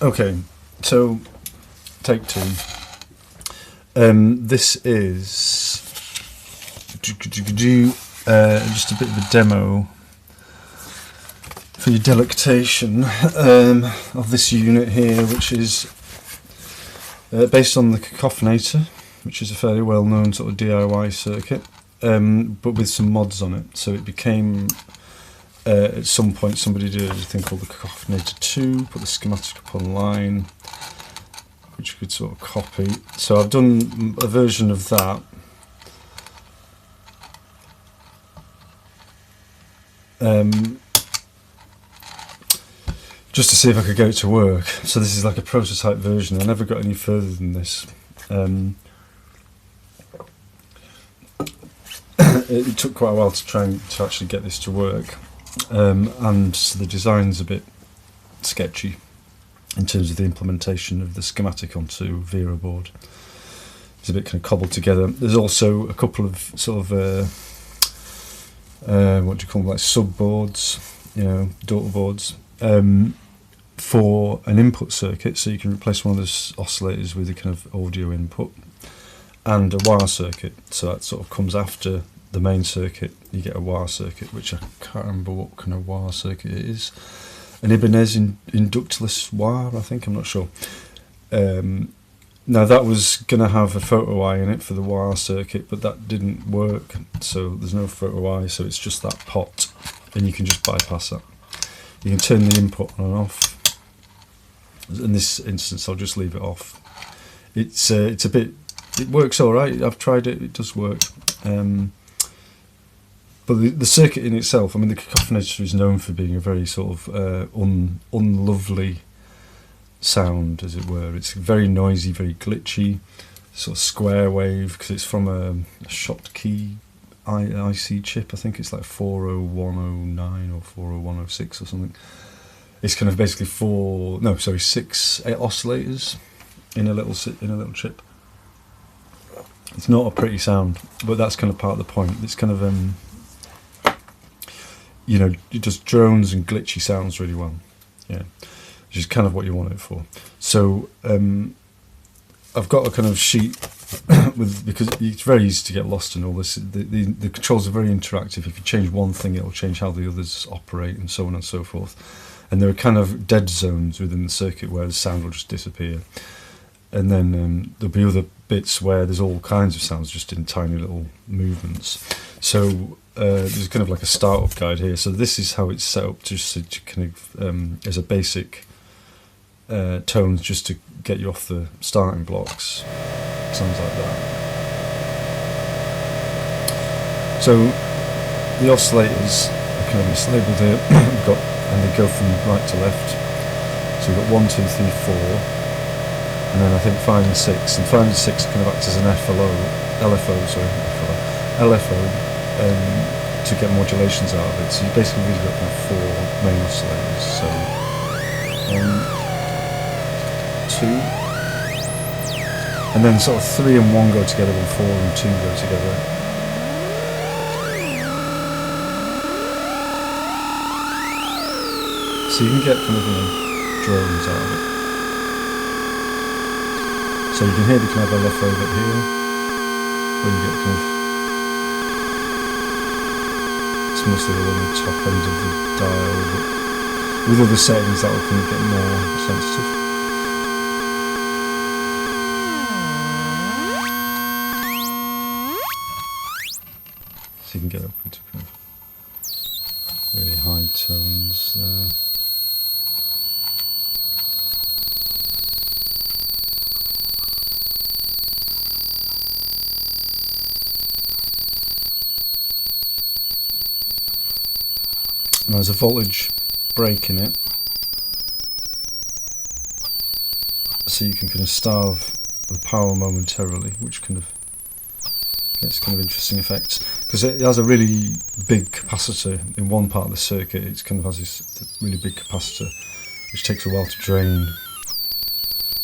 Okay, so take two. This is just a bit of a demo for your delectation of this unit here, which is based on the Cacophenator, which is a fairly well-known sort of DIY circuit, but with some mods on it. So it became, at some point somebody did a thing called the Cacophenator 2, put the schematic up online, which you could sort of copy. So I've done a version of that. Just to see if I could get it to work. So this is like a prototype version. I never got any further than this. It took quite a while to actually get this to work, and so the design's a bit sketchy in terms of the implementation of the schematic onto Vera board. It's a bit kind of cobbled together. There's also a couple of sort of what do you call them, like sub boards, you know, daughter boards, for an input circuit, so you can replace one of those oscillators with a kind of audio input, and a wire circuit, so that sort of comes after the main circuit. You get a wire circuit, which I can't remember what kind of wire circuit it is. An Ibanez inductless wire, I think, I'm not sure. Now that was going to have a photo eye in it for the wire circuit, but that didn't work, so there's no photo eye, so it's just that pot, and you can just bypass that. You can turn the input on and off. In this instance, I'll just leave it off. It's a bit, it works all right. I've tried it; it does work. But the circuit in itself, I mean, the Cacophenator is known for being a very sort of unlovely sound, as it were. It's very noisy, very glitchy, sort of square wave, because it's from a Schottky IC chip. I think it's like 40109 or 40106 or something. It's kind of basically six oscillators in a little chip. It's not a pretty sound, but that's kind of part of the point. It's kind of you know, it does drones and glitchy sounds really well. Yeah, which is kind of what you want it for. So I've got a kind of sheet with, because it's very easy to get lost in all this. The controls are very interactive. If you change one thing, it'll change how the others operate, and so on and so forth. And there are kind of dead zones within the circuit where the sound will just disappear. And then there'll be other bits where there's all kinds of sounds just in tiny little movements. So there's kind of like a startup guide here. So this is how it's set up, just to kind of as a basic tones, just to get you off the starting blocks. Sounds like that. So the oscillators are kind of mislabeled here. We've got, and they go from right to left. So we've got 1, 2, 3, 4, and then I think 5 and 6. And 5 and 6 kind of act as an LFO, to get modulations out of it. So you basically really got kind of 4 main oscillators. So 2, and then sort of 3 and 1 go together, and 4 and 2 go together. So you can get kind of, you know, drones out of it. So you can hear the kind of LFO bit here, where you get kind of, it's mostly along the top end of the dial, but with other settings that will kind of get more sensitive. So you can get up into kind of really high tones there. And there's a voltage break in it, so you can kind of starve the power momentarily, which kind of gets kind of interesting effects, because it has a really big capacitor in one part of the circuit. It kind of has this really big capacitor which takes a while to drain,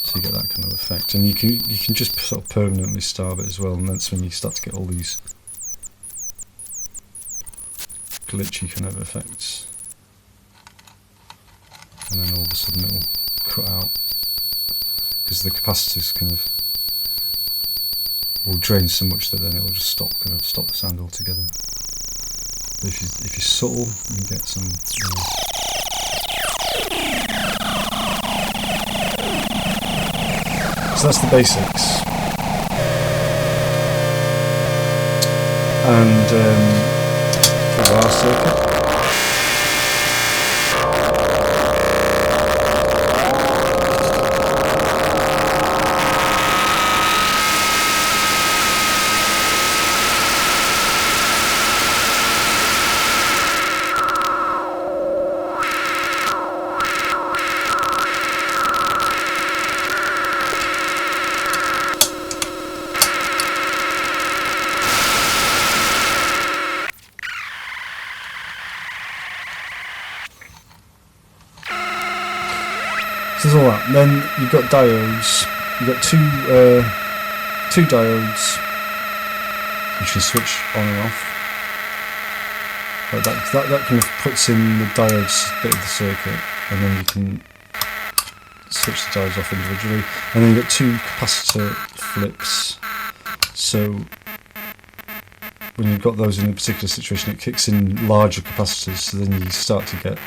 so you get that kind of effect. And you can just sort of permanently starve it as well, and that's when you start to get all these glitchy kind of effects, and then all of a sudden it will cut out. because the capacitors kind of will drain so much that then it'll just stop the sound altogether. But if you're subtle, you can get some. So that's the basics. And for our circuit. There's all that. Then you've got diodes. You've got two diodes which you switch on and off. Like that kind of puts in the diodes bit of the circuit, and then you can switch the diodes off individually. And then you've got two capacitor flips. So when you've got those in a particular situation, it kicks in larger capacitors, so then you start to get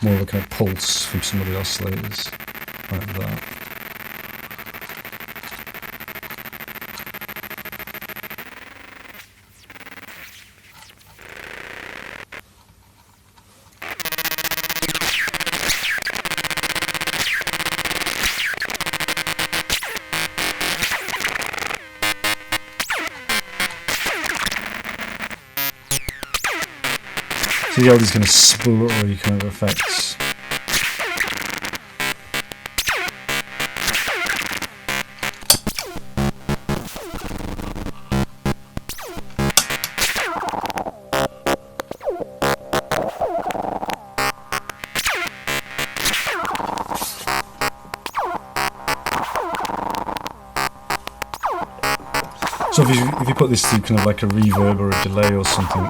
more of a kind of pulse from some of the oscillators, like that. So you get all these kind of spluttery kind of effects. So if you put this through kind of like a reverb or a delay or something,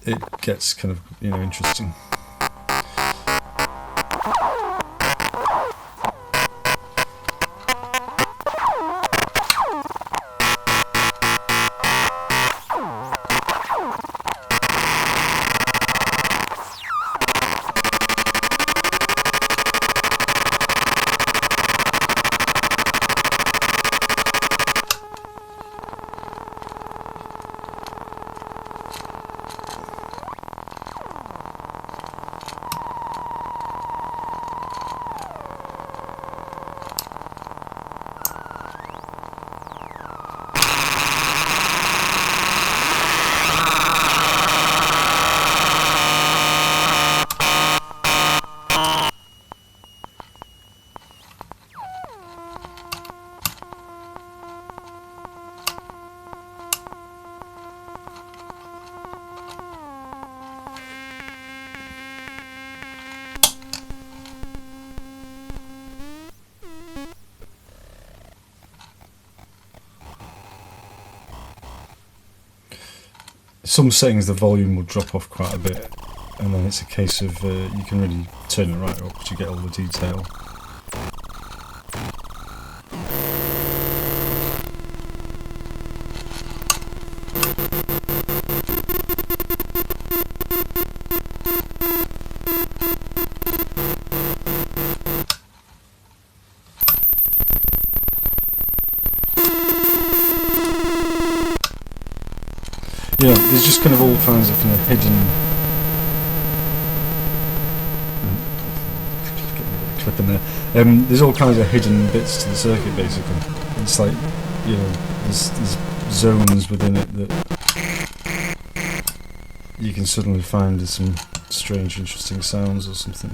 it gets kind of, interesting. Some settings the volume will drop off quite a bit, and then it's a case of you can really turn it right up to get all the detail. Yeah, there's just kind of all kinds of hidden. Clip in there. There's all kinds of hidden bits to the circuit. Basically, it's like there's zones within it that you can suddenly find some strange, interesting sounds or something.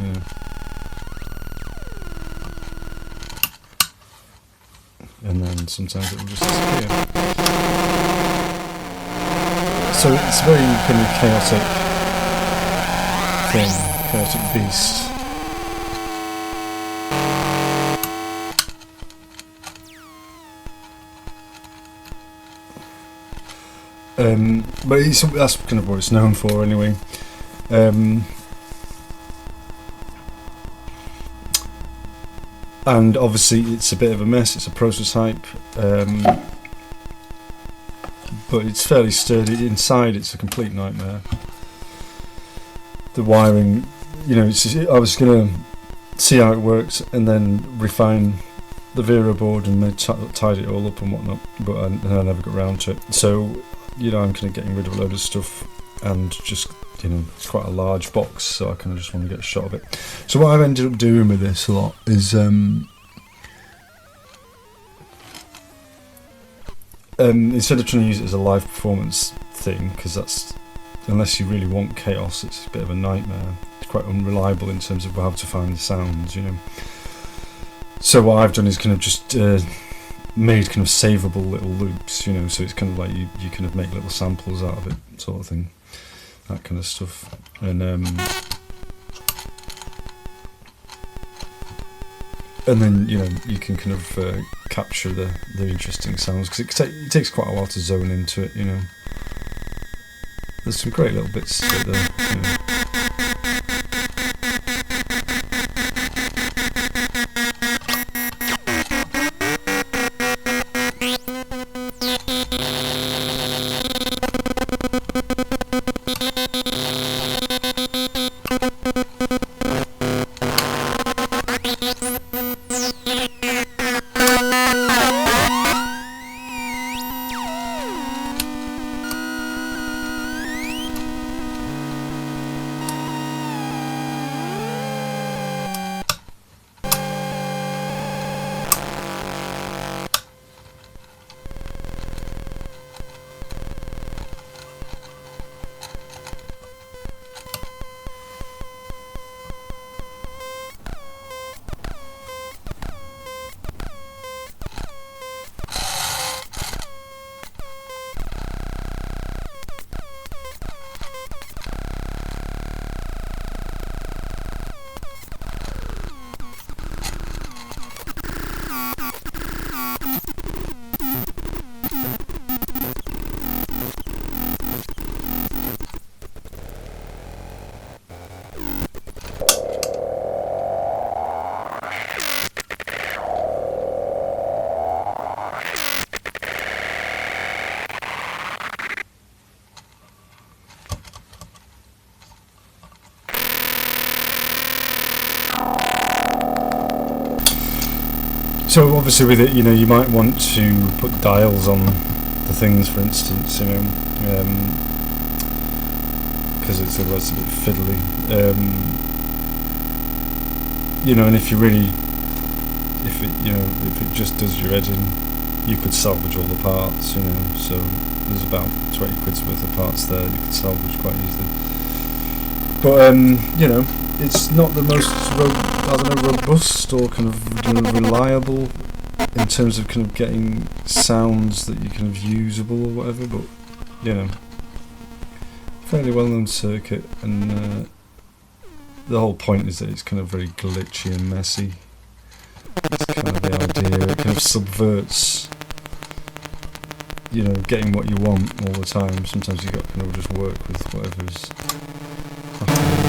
And then sometimes it will just disappear. So it's a very kind of chaotic thing, chaotic beast. But that's kind of what it's known for anyway. and obviously it's a bit of a mess. It's a prototype, but it's fairly sturdy. Inside, it's a complete nightmare. The wiring, you know, I was going to see how it works and then refine the Vero board and tied it all up and whatnot, but I never got around to it. So, you know, I'm kind of getting rid of a load of stuff and just, you know, it's quite a large box, so I kind of just want to get a shot of it. So what I've ended up doing with this a lot is instead of trying to use it as a live performance thing, because that's, unless you really want chaos, it's a bit of a nightmare. It's quite unreliable in terms of how to find the sounds, you know. So what I've done is kind of just made kind of savable little loops, you know, so it's kind of like you kind of make little samples out of it, sort of thing, that kind of stuff. And then, you know, you can kind of capture the interesting sounds, because it takes quite a while to zone into it, you know. There's some great little bits to it there, you know. So obviously with it, you know, you might want to put dials on the things, for instance, you know, because it's otherwise a bit fiddly. You know, and if it just does your head in, you could salvage all the parts, you know. So there's about 20 quid's worth of parts there you could salvage quite easily. But you know, it's not the most robust or kind of, you know, reliable in terms of kind of getting sounds that you kind of usable or whatever. But you know, fairly well known circuit, and the whole point is that it's kind of very glitchy and messy. That's kind of the idea. It kind of subverts, you know, getting what you want all the time. Sometimes you've got to kind of just work with whatever's happening.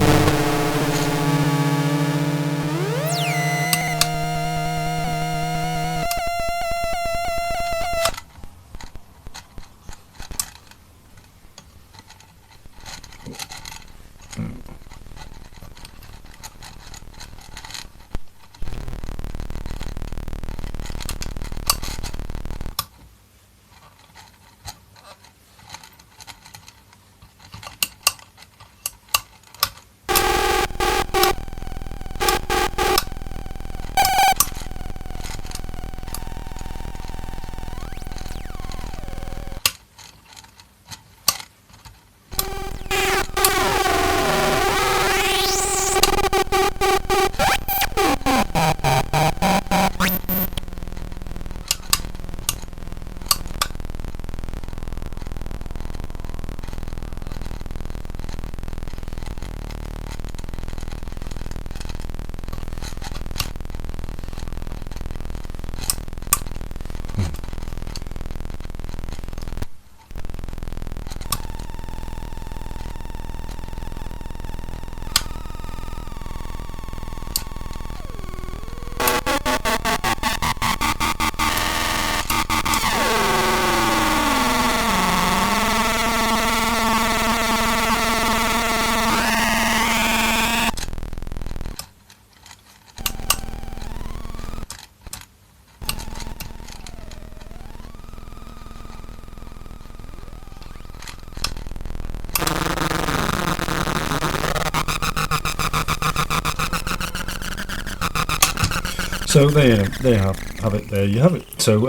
So there you have it. There you have it. So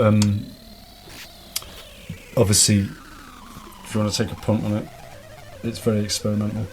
obviously, if you want to take a punt on it, it's very experimental.